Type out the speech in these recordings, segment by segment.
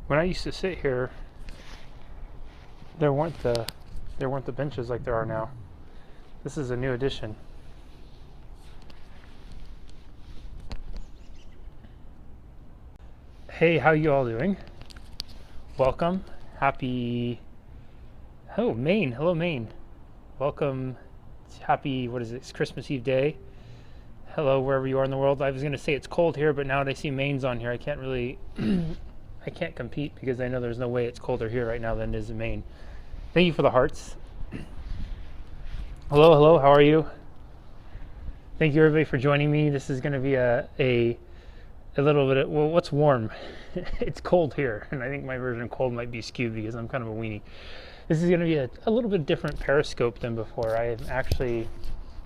When I used to sit here, there weren't the benches like there are now. This is a new addition. Hey, how you all doing? Welcome. Happy Maine. Hello, Maine. Welcome. Happy, what is it? It's Christmas Eve day. Hello, wherever you are in the world. I was going to say it's cold here, but now that I see Maine's on here, I can't really I can't compete because I know there's no way it's colder here right now than it is in Maine. Thank you for the hearts. Hello, how are you? Thank you everybody for joining me. This is going to be a little bit of, well, what's warm? It's cold here, and I think my version of cold might be skewed because I'm kind of a weenie. This is going to be a little bit different Periscope than before. I am actually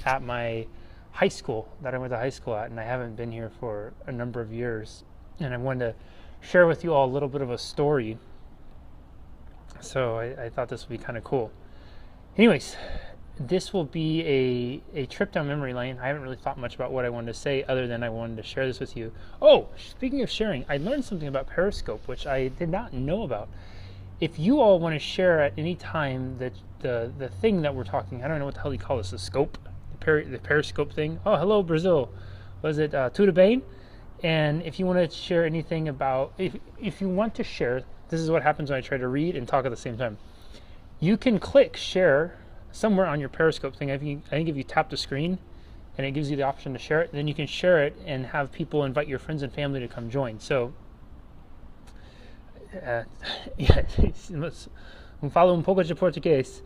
at my high school that I went to high school at, and I haven't been here for a number of years, and I wanted to share with you all a little bit of a story, so I thought this would be kind of cool. Anyways, this will be a trip down memory lane. I haven't really thought much about what I wanted to say other than I wanted to share this with you. Oh, speaking of sharing, I learned something about Periscope which I did not know about. If you all want to share at any time that the thing that we're talking, I don't know what the hell you call this, the scope, the Periscope thing. Oh, hello Brazil. Was it Tudo bem? And if you want to share anything about, if you want to share, this is what happens when I try to read and talk at the same time. You can click share somewhere on your Periscope thing. I think if you tap the screen and it gives you the option to share it, then you can share it and have people invite your friends and family to come join. So, falo pouco de português.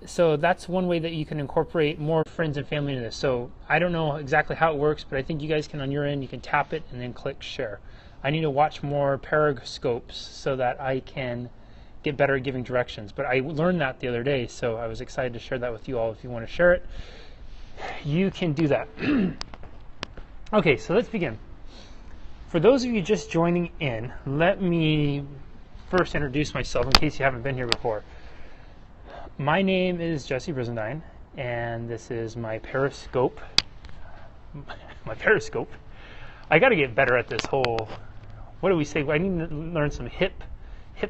So that's one way that you can incorporate more friends and family into this. So I don't know exactly how it works, but I think you guys can, on your end, you can tap it and then click share. I need to watch more Periscopes so that I can get better at giving directions. But I learned that the other day, so I was excited to share that with you all. If you want to share it, you can do that. Okay, so let's begin. For those of you just joining in, let me first introduce myself in case you haven't been here before. My name is Jesse Brisendine, and this is my Periscope. My Periscope. I got to get better at this whole, what do we say? I need to learn some hip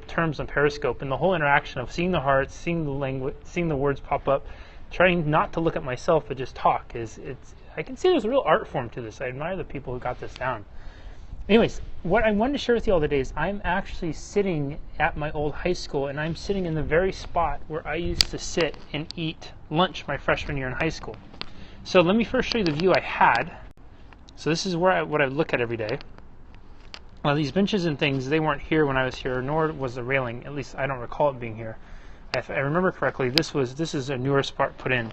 terms on Periscope, and the whole interaction of seeing the hearts, seeing the language, seeing the words pop up, trying not to look at myself but just talk. I can see there's a real art form to this. I admire the people who got this down. Anyways, what I wanted to share with you all today is I'm actually sitting at my old high school, and I'm sitting in the very spot where I used to sit and eat lunch my freshman year in high school. So let me first show you the view I had. So this is where what I look at every day. Well, these benches and things, they weren't here when I was here, nor was the railing. At least I don't recall it being here. If I remember correctly, this is a newer spot put in.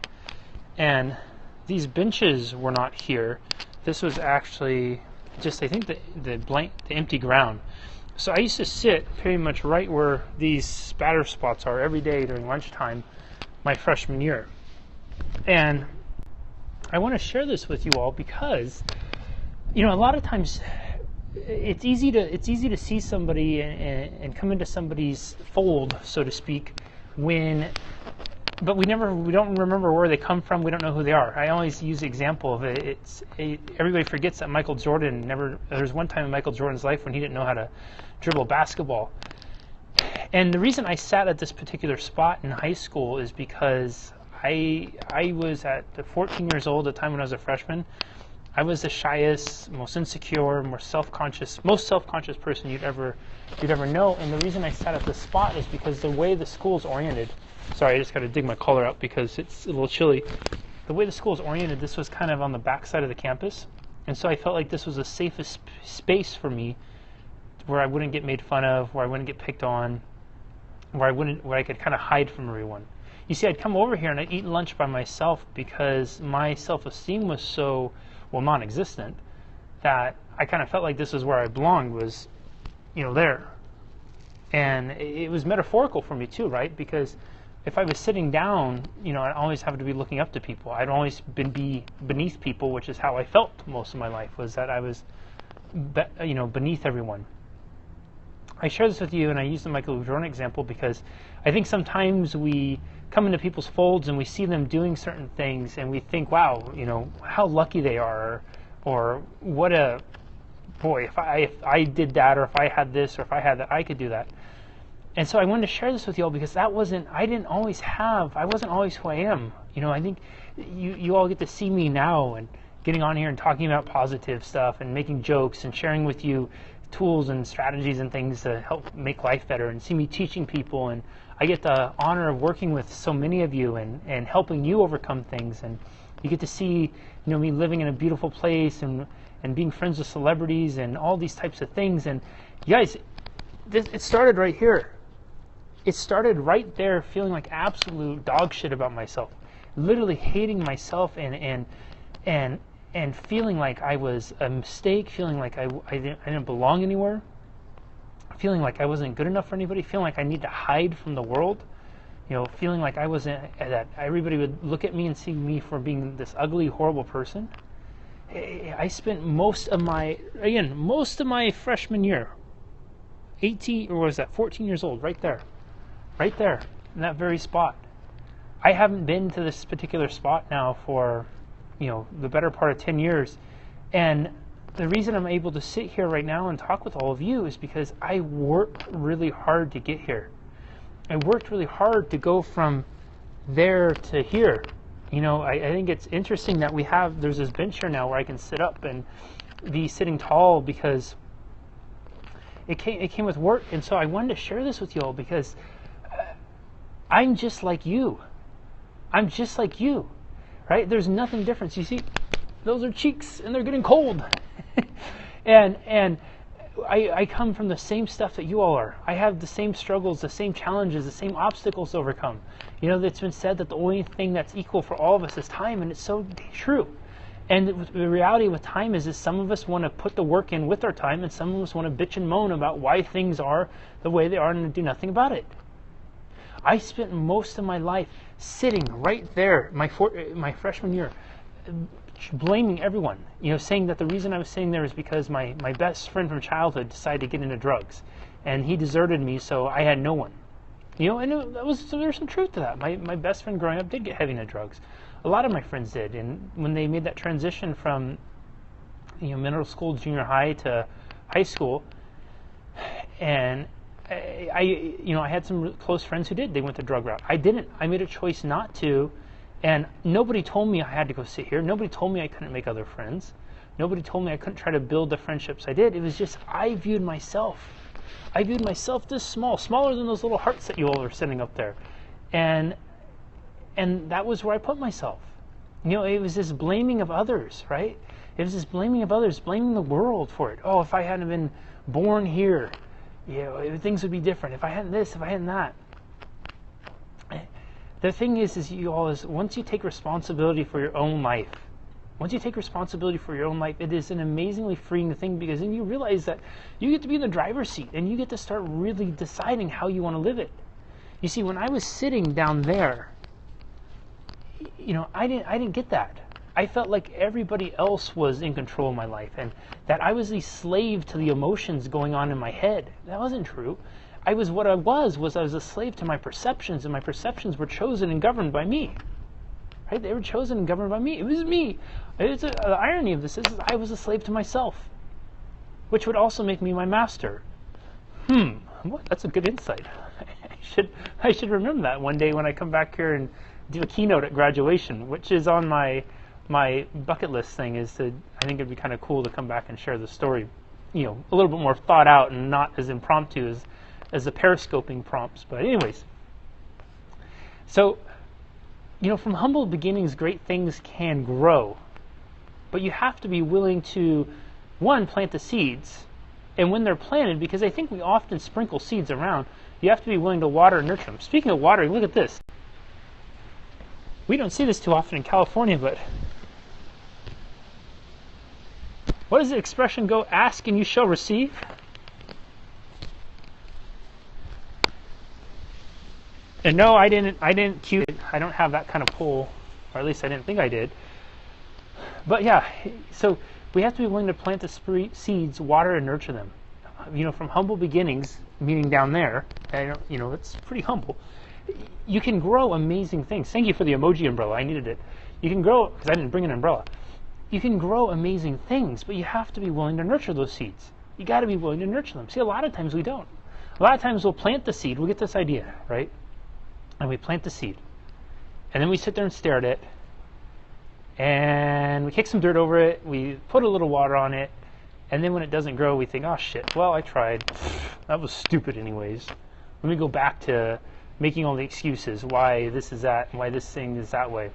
And these benches were not here. This was actually just, I think, the empty ground. So I used to sit pretty much right where these spatter spots are every day during lunchtime my freshman year. And I want to share this with you all because, you know, a lot of times it's easy to see somebody and come into somebody's fold, so to speak, but we don't remember where they come from. We don't know who they are. I always use the example of it. Everybody forgets that Michael Jordan there's one time in Michael Jordan's life when he didn't know how to dribble basketball. And the reason I sat at this particular spot in high school is because I was at 14 years old at the time when I was a freshman. I was the shyest, most insecure, most self-conscious person you'd ever know. And the reason I sat at this spot is because the way the school's oriented. Sorry, I just got to dig my collar out because it's a little chilly. The way the school is oriented, this was kind of on the back side of the campus, and so I felt like this was the safest space for me, where I wouldn't get made fun of, where I wouldn't get picked on, where I could kind of hide from everyone. You see, I'd come over here and I'd eat lunch by myself because my self-esteem was so, well, non-existent, that I kind of felt like this is where I belonged, was, you know, there. And it was metaphorical for me too, right? Because if I was sitting down, you know, I'd always have to be looking up to people. I'd always be beneath people, which is how I felt most of my life, was that I was, beneath everyone. I share this with you, and I use the Michael Jordan example because I think sometimes we come into people's folds and we see them doing certain things, and we think, wow, you know, how lucky they are, or what a boy, if I did that, or if I had this, or if I had that, I could do that. And so I wanted to share this with you all because I wasn't always who I am. I think you all get to see me now and getting on here and talking about positive stuff and making jokes and sharing with you tools and strategies and things to help make life better, and see me teaching people, and I get the honor of working with so many of you and helping you overcome things, and you get to see me living in a beautiful place and being friends with celebrities and all these types of things. And you guys, it started right here. It started right there, feeling like absolute dog shit about myself, literally hating myself and feeling like I was a mistake, feeling like I didn't belong anywhere, feeling like I wasn't good enough for anybody, feeling like I need to hide from the world, feeling like that everybody would look at me and see me for being this ugly, horrible person. I spent most of my freshman year, 14 years old, right there, in that very spot. I haven't been to this particular spot now for, the better part of 10 years. And the reason I'm able to sit here right now and talk with all of you is because I worked really hard to get here. I worked really hard to go from there to here. I think it's interesting that there's this bench here now where I can sit up and be sitting tall because it came with work. And so I wanted to share this with you all because I'm just like you. Right? There's nothing different. You see, those are cheeks and they're getting cold. and I come from the same stuff that you all are. I have the same struggles, the same challenges, the same obstacles to overcome. It's been said that the only thing that's equal for all of us is time, and it's so true. And the reality with time is some of us want to put the work in with our time, and some of us want to bitch and moan about why things are the way they are and do nothing about it. I spent most of my life sitting right there, my freshman year, blaming everyone, saying that the reason I was sitting there is because my best friend from childhood decided to get into drugs, and he deserted me, so I had no one. And there's some truth to that. My best friend growing up did get heavy into drugs. A lot of my friends did, and when they made that transition from middle school, junior high to high school, and I had some close friends who did. They went the drug route. I didn't. I made a choice not to, and nobody told me I had to go sit here. Nobody told me I couldn't make other friends. Nobody told me I couldn't try to build the friendships I did. It was just I viewed myself this small, smaller than those little hearts that you all are sending up there, and that was where I put myself. It was this blaming of others, right? It was this blaming of others, blaming the world for it. Oh, if I hadn't been born here, things would be different. If I hadn't this, if I hadn't that. The thing is once you take responsibility for your own life, it is an amazingly freeing thing, because then you realize that you get to be in the driver's seat and you get to start really deciding how you want to live it. You see, when I was sitting down there, I didn't get that. I felt like everybody else was in control of my life, and that I was a slave to the emotions going on in my head. That wasn't true. I was a slave to my perceptions, and my perceptions were chosen and governed by me. Right? They were chosen and governed by me. It was me. The irony of this is I was a slave to myself, which would also make me my master. That's a good insight. I should remember that one day when I come back here and do a keynote at graduation, which is on my bucket list thing. I think it'd be kind of cool to come back and share the story, a little bit more thought out and not as impromptu as the periscoping prompts. But anyways, so from humble beginnings, great things can grow, but you have to be willing to, one, plant the seeds, and when they're planted, because I think we often sprinkle seeds around, you have to be willing to water and nurture them. Speaking of watering, look at this. We don't see this too often in California, but what does the expression go? Ask and you shall receive. And no, I didn't cue it. I don't have that kind of pull, or at least I didn't think I did. But yeah, so we have to be willing to plant the seeds, water and nurture them. From humble beginnings, meaning down there, it's pretty humble. You can grow amazing things. Thank you for the emoji umbrella. I needed it. You can grow, because I didn't bring an umbrella. you can grow amazing things, but you have to be willing to nurture those seeds. You got to be willing to nurture them. See, a lot of times we don't. A lot of times we'll plant the seed, we'll get this idea, right? And we plant the seed. And then we sit there and stare at it. And we kick some dirt over it, we put a little water on it, and then when it doesn't grow, we think, oh shit, well, I tried. That was stupid anyways. Let me go back to making all the excuses why this is that and why this thing is that way.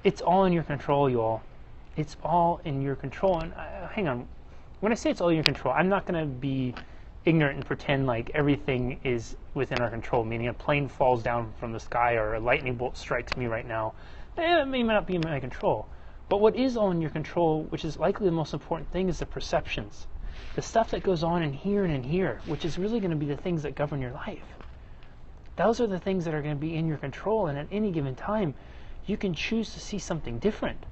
It's all in your control, you all. It's all in your control. And hang on, when I say it's all in your control, I'm not going to be ignorant and pretend like everything is within our control, meaning a plane falls down from the sky or a lightning bolt strikes me right now. It may not be in my control. But what is all in your control, which is likely the most important thing, is the perceptions. The stuff that goes on in here, which is really going to be the things that govern your life. Those are the things that are going to be in your control, and at any given time, you can choose to see something different.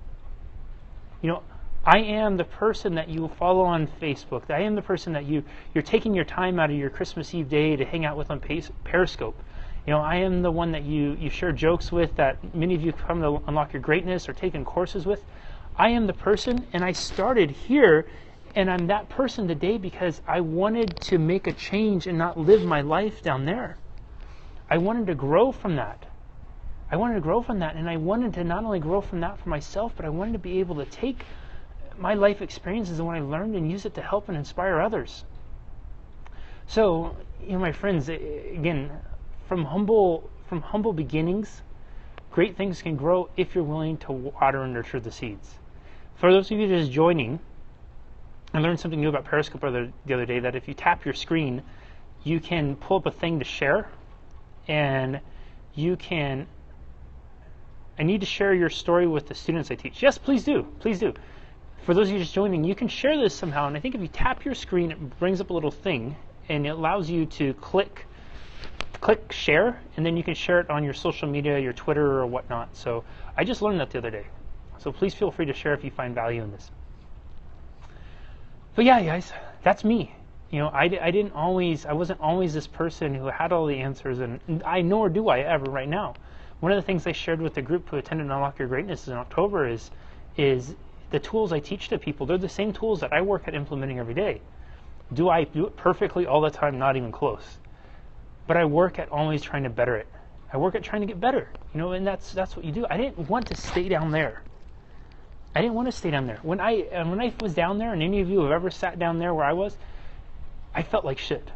You know, I am the person that you follow on Facebook. I am the person that you're taking your time out of your Christmas Eve day to hang out with on Periscope. You know, I am the one that you share jokes with, that many of you come to unlock your greatness or taking courses with. I am the person, and I started here, and I'm that person today because I wanted to make a change and not live my life down there. I wanted to grow from that. I wanted to grow from that, and I wanted to not only grow from that for myself, but I wanted to be able to take my life experiences and what I learned and use it to help and inspire others. So, you know, my friends, again, from humble beginnings, great things can grow if you're willing to water and nurture the seeds. For those of you just joining, I learned something new about Periscope the other day, that if you tap your screen, you can pull up a thing to share, and you can, I need to share your story with the students I teach. Yes, please do. Please do. For those of you just joining, you can share this somehow, and I think if you tap your screen, it brings up a little thing, and it allows you to click share, and then you can share it on your social media, your Twitter or whatnot. So I just learned that the other day. So please feel free to share if you find value in this. But yeah, guys, that's me. You know, I wasn't always this person who had all the answers, and nor do I ever right now. One of the things I shared with the group who attended Unlock Your Greatness in October is the tools I teach to people. They're the same tools that I work at implementing every day. Do I do it perfectly all the time? Not even close. But I work at always trying to better it. I work at trying to get better, you know, and that's what you do. I didn't want to stay down there. I didn't want to stay down there. When I was down there, and any of you have ever sat down there where I was, I felt like shit.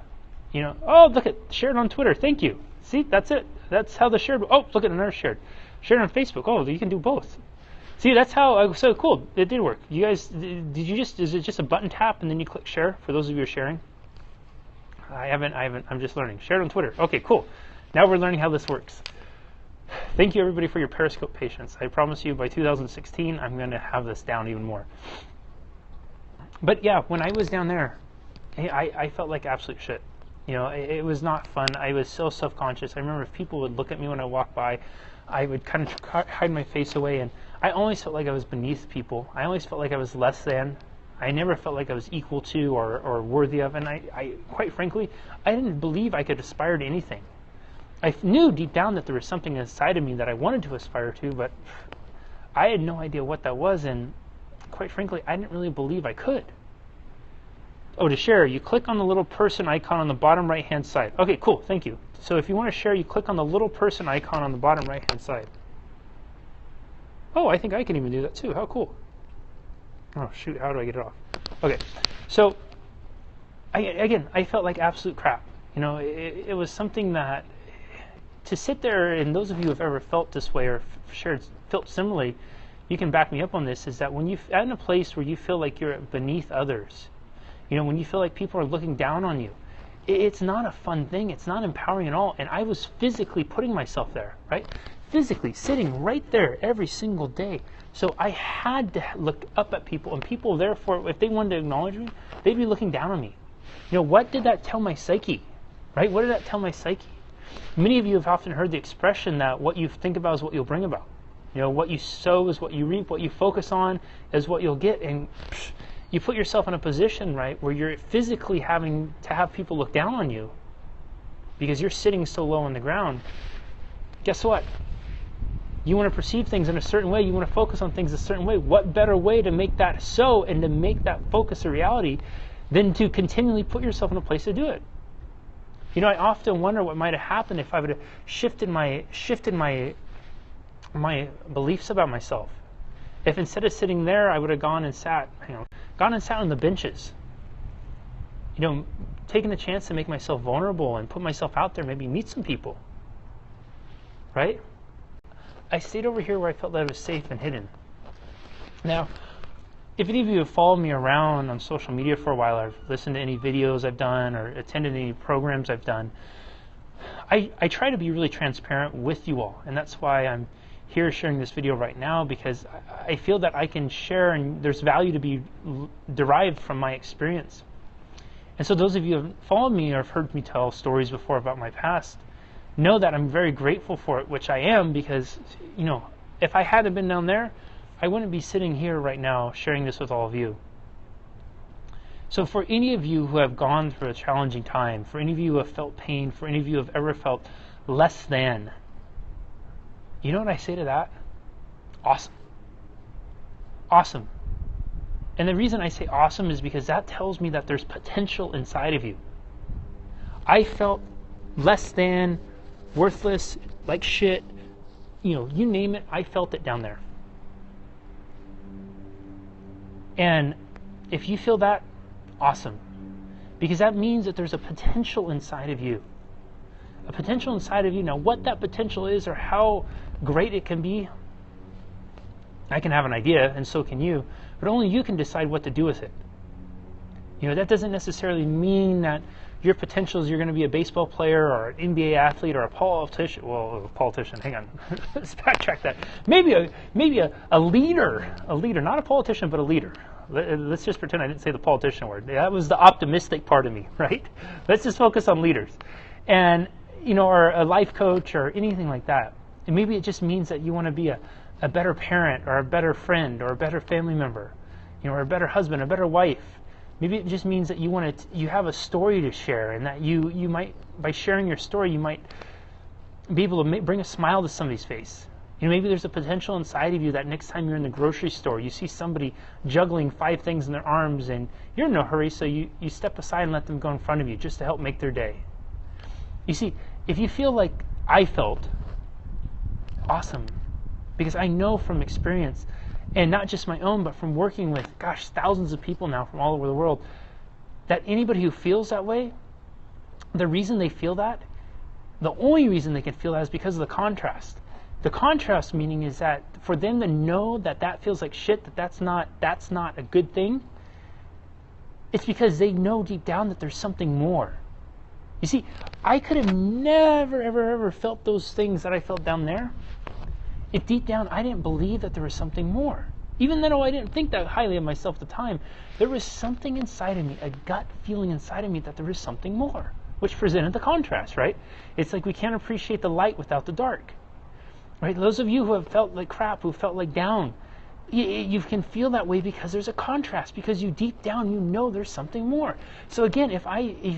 You know, oh, look at, shared on Twitter. Thank you. See, that's it. That's how the shared. Oh, look at another shared. Shared on Facebook. Oh, you can do both. See, that's how. So cool. It did work. You guys, is it just a button tap and then you click share? For those of you who are sharing. I haven't. I'm just learning. Share it on Twitter. Okay, cool. Now we're learning how this works. Thank you, everybody, for your Periscope patience. I promise you, by 2016, I'm going to have this down even more. But yeah, when I was down there, I felt like absolute shit. You know, it was not fun. I was so self-conscious. I remember if people would look at me when I walked by, I would kind of hide my face away, and I always felt like I was beneath people. I always felt like I was less than. I never felt like I was equal to or worthy of, and I quite frankly, I didn't believe I could aspire to anything. I knew deep down that there was something inside of me that I wanted to aspire to, but I had no idea what that was, and quite frankly, I didn't really believe I could. Oh, to share, you click on the little person icon on the bottom right-hand side. Okay, cool, thank you. So if you want to share, you click on the little person icon on the bottom right-hand side. Oh, I think I can even do that too. How cool. Oh, shoot, how do I get it off? Okay, so, I felt like absolute crap. You know, it was something that, to sit there, and those of you who have ever felt this way or felt similarly, you can back me up on this, is that when you're in a place where you feel like you're beneath others, you know, when you feel like people are looking down on you, it's not a fun thing. It's not empowering at all. And I was physically putting myself there, right? Physically sitting right there every single day. So I had to look up at people, and people, therefore, if they wanted to acknowledge me, they'd be looking down on me. You know, what did that tell my psyche, right? What did that tell my psyche? Many of you have often heard the expression that what you think about is what you'll bring about. You know, what you sow is what you reap. What you focus on is what you'll get. And you put yourself in a position, right, where you're physically having to have people look down on you because you're sitting so low on the ground. Guess what? You want to perceive things in a certain way. You want to focus on things a certain way. What better way to make that so and to make that focus a reality than to continually put yourself in a place to do it? You know, I often wonder what might have happened if I would have shifted my beliefs about myself. If instead of sitting there, I would have gone and sat on the benches. You know, taking the chance to make myself vulnerable and put myself out there, maybe meet some people. Right? I stayed over here where I felt that it was safe and hidden. Now, if any of you have followed me around on social media for a while, or listened to any videos I've done, or attended any programs I've done, I try to be really transparent with you all. And that's why I'm here sharing this video right now, because I feel that I can share and there's value to be derived from my experience. And so those of you who have followed me or have heard me tell stories before about my past, know that I'm very grateful for it, which I am, because, you know, if I hadn't been down there, I wouldn't be sitting here right now sharing this with all of you. So for any of you who have gone through a challenging time, for any of you who have felt pain, for any of you who have ever felt less than, you know what I say to that? Awesome. Awesome. And the reason I say awesome is because that tells me that there's potential inside of you. I felt less than, worthless, like shit, you know, you name it, I felt it down there. And if you feel that, awesome. Because that means that there's a potential inside of you. A potential inside of you. Now, what that potential is or how great it can be, I can have an idea, and so can you, but only you can decide what to do with it. You know, that doesn't necessarily mean that your potential is you're going to be a baseball player or an NBA athlete or a politician. Well, a politician, hang on. Let's backtrack that. Maybe a leader, not a politician, but a leader. Let's just pretend I didn't say the politician word. That was the optimistic part of me, right? Let's just focus on leaders. And, you know, or a life coach or anything like that. And maybe it just means that you want to be a better parent or a better friend or a better family member, you know, or a better husband, a better wife. Maybe it just means that you have a story to share, and that you might, by sharing your story, you might be able to bring a smile to somebody's face. You know, maybe there's a potential inside of you that next time you're in the grocery store, you see somebody juggling 5 things in their arms, and you're in no hurry, so you step aside and let them go in front of you just to help make their day. You see, if you feel like I felt, awesome. Because I know from experience, and not just my own, but from working with, thousands of people now from all over the world, that anybody who feels that way, the reason they feel that, the only reason they can feel that is because of the contrast. The contrast meaning is that for them to know that that feels like shit, that's not a good thing, it's because they know deep down that there's something more. You see, I could have never, ever felt those things that I felt down there if deep down I didn't believe that there was something more. Even though I didn't think that highly of myself at the time, there was something inside of me, a gut feeling inside of me that there was something more, which presented the contrast, right? It's like we can't appreciate the light without the dark, right? Those of you who have felt like crap, who felt like down, you can feel that way because there's a contrast, because you deep down, you know there's something more. So again, if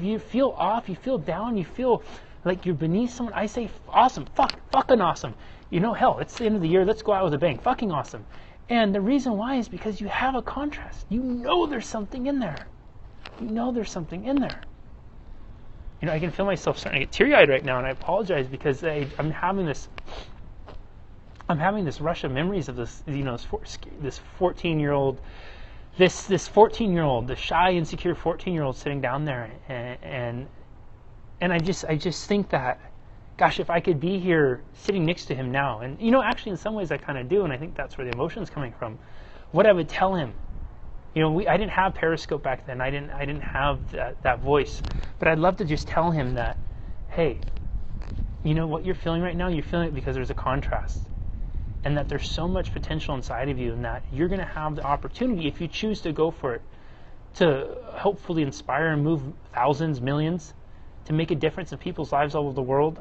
you feel off, you feel down, you feel like you're beneath someone, I say awesome, fucking awesome. You know, hell, it's the end of the year, let's go out with a bang, fucking awesome. And the reason why is because you have a contrast. You know there's something in there. You know there's something in there. You know, I can feel myself starting to get teary-eyed right now, and I apologize because I'm having this rush of memories of this, you know, this 14-year-old, this 14-year-old, the shy, insecure 14-year-old sitting down there, and I just think that, gosh, if I could be here sitting next to him now, and you know, actually in some ways I kind of do, and I think that's where the emotion's coming from, what I would tell him. You know, I didn't have Periscope back then. I didn't have that voice, but I'd love to just tell him that, hey, you know what you're feeling right now, you're feeling it because there's a contrast, and that there's so much potential inside of you, and that you're going to have the opportunity, if you choose to go for it, to hopefully inspire and move thousands, millions, to make a difference in people's lives all over the world.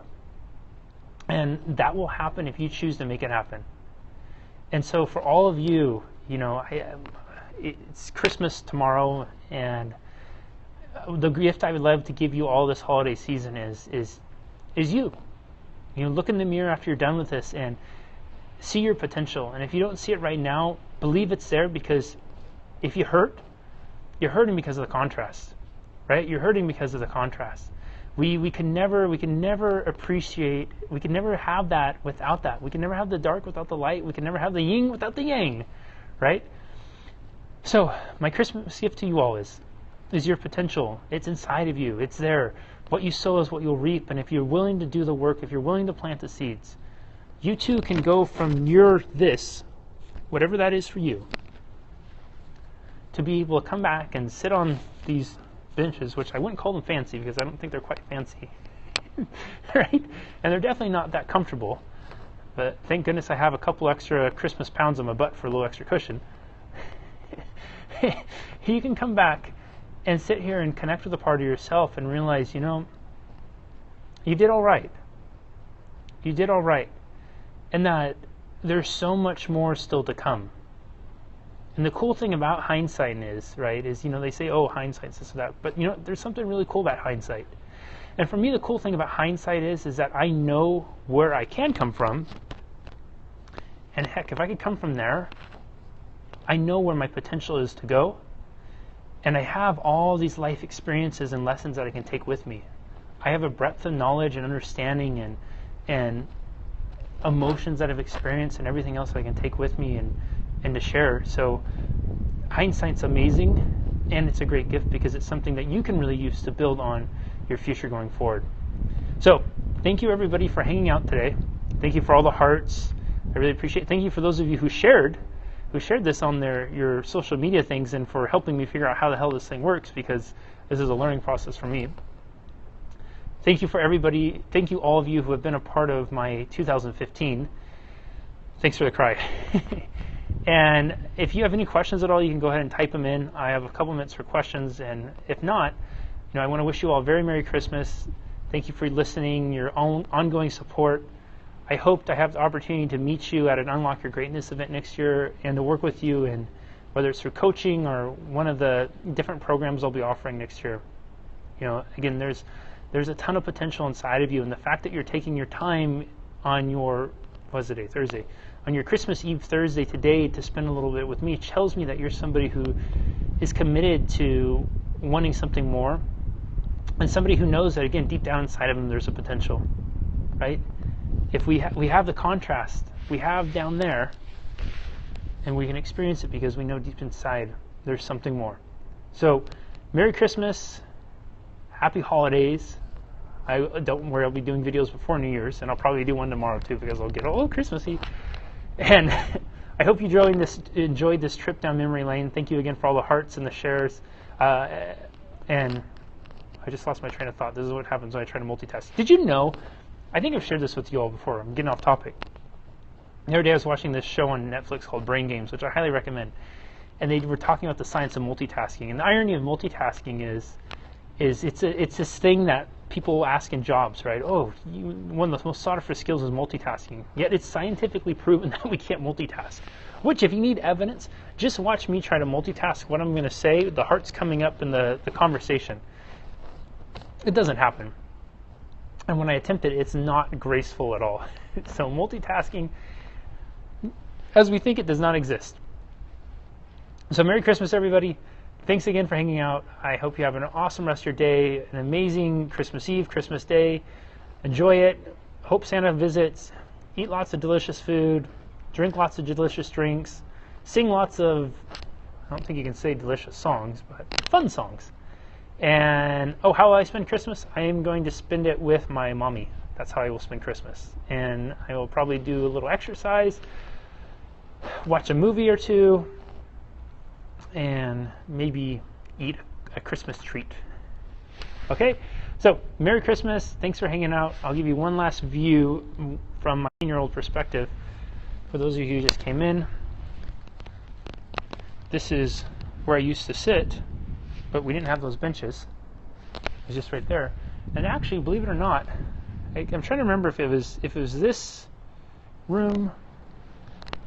And that will happen if you choose to make it happen. And so for all of you, you know, it's Christmas tomorrow, and the gift I would love to give you all this holiday season is you. You know, look in the mirror after you're done with this, and see your potential. And if you don't see it right now, believe it's there, because if you hurt, you're hurting because of the contrast, right? You're hurting because of the contrast. We can never appreciate, we can never have that without that. We can never have the dark without the light. We can never have the yin without the yang, right? So my Christmas gift to you all is your potential. It's inside of you. It's there. What you sow is what you'll reap. And if you're willing to do the work, if you're willing to plant the seeds, you too can go from your this, whatever that is for you, to be able to come back and sit on these benches, which I wouldn't call them fancy because I don't think they're quite fancy, right? And they're definitely not that comfortable. But thank goodness I have a couple extra Christmas pounds on my butt for a little extra cushion. You can come back and sit here and connect with a part of yourself and realize, you know, you did all right. You did all right. And that there's so much more still to come. And the cool thing about hindsight is, right, is, you know, they say, oh, hindsight's this or that. But, you know, there's something really cool about hindsight. And for me, the cool thing about hindsight is that I know where I can come from. And heck, if I could come from there, I know where my potential is to go. And I have all these life experiences and lessons that I can take with me. I have a breadth of knowledge and understanding and emotions that I've experienced and everything else that I can take with me and to share. So hindsight's amazing, and it's a great gift because it's something that you can really use to build on your future going forward. So thank you everybody for hanging out today. Thank you for all the hearts. I really appreciate it. Thank you for those of you who shared this on your social media things, and for helping me figure out how the hell this thing works, because this is a learning process for me. Thank you for everybody. Thank you all of you who have been a part of my 2015. Thanks for the cry. And if you have any questions at all, you can go ahead and type them in. I have a couple minutes for questions, and if not, you know, I want to wish you all a very Merry Christmas. Thank you for listening, your own ongoing support. I hope to have the opportunity to meet you at an Unlock Your Greatness event next year, and to work with you, and whether it's through coaching or one of the different programs I'll be offering next year. You know, again, there's a ton of potential inside of you, and the fact that you're taking your time on your, what was it, Thursday, on your Christmas Eve Thursday today to spend a little bit with me tells me that you're somebody who is committed to wanting something more, and somebody who knows that, again, deep down inside of them there's a potential, right? If we have the contrast we have down there, and we can experience it because we know deep inside there's something more. So Merry Christmas, Happy Holidays. Don't worry, I'll be doing videos before New Year's, and I'll probably do one tomorrow too, because I'll get Christmassy. And I hope you enjoyed this trip down memory lane. Thank you again for all the hearts and the shares. And I just lost my train of thought. This is what happens when I try to multitask. Did you know, I think I've shared this with you all before, I'm getting off topic. The other day I was watching this show on Netflix called Brain Games, which I highly recommend. And they were talking about the science of multitasking. And the irony of multitasking is it's this thing that people ask in jobs, right? Oh, one of the most sought after skills is multitasking. Yet it's scientifically proven that we can't multitask. Which, if you need evidence, just watch me try to multitask what I'm going to say, the heart's coming up in the conversation. It doesn't happen. And when I attempt it, it's not graceful at all. So multitasking, as we think it, does not exist. So Merry Christmas, everybody. Thanks again for hanging out. I hope you have an awesome rest of your day, an amazing Christmas Eve, Christmas Day. Enjoy it. Hope Santa visits. Eat lots of delicious food. Drink lots of delicious drinks. Sing lots of, I don't think you can say delicious songs, but fun songs. And, how will I spend Christmas? I am going to spend it with my mommy. That's how I will spend Christmas. And I will probably do a little exercise, watch a movie or two, and maybe eat a Christmas treat. Okay, so Merry Christmas. Thanks for hanging out. I'll give you one last view from my 9-year-old perspective. For those of you who just came in, this is where I used to sit, but we didn't have those benches. It was just right there. And actually, believe it or not, I'm trying to remember if it was this room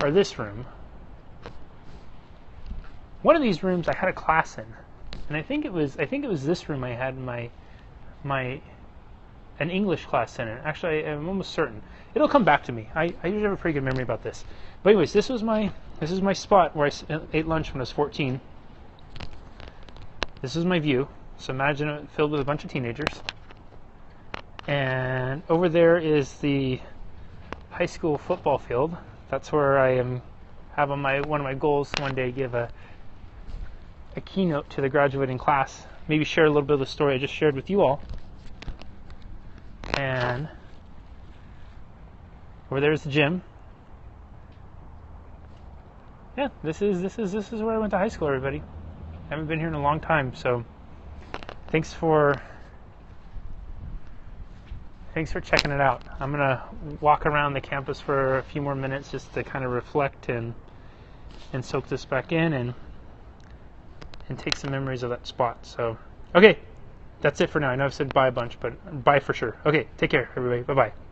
or this room. One of these rooms I had a class in, and I think it was this room I had my an English class in it. Actually, I'm almost certain. It'll come back to me. I usually have a pretty good memory about this. But anyways, this is my spot where I ate lunch when I was 14. This is my view. So imagine it filled with a bunch of teenagers. And over there is the high school football field. That's where I have one of my goals one day, give a keynote to the graduating class. Maybe share a little bit of the story I just shared with you all. And over there is the gym. Yeah, this is where I went to high school, everybody. I haven't been here in a long time, so thanks for checking it out. I'm gonna walk around the campus for a few more minutes just to kind of reflect and soak this back in and take some memories of that spot. So, okay, that's it for now. I know I've said bye a bunch, but bye for sure. Okay, take care, everybody. Bye-bye.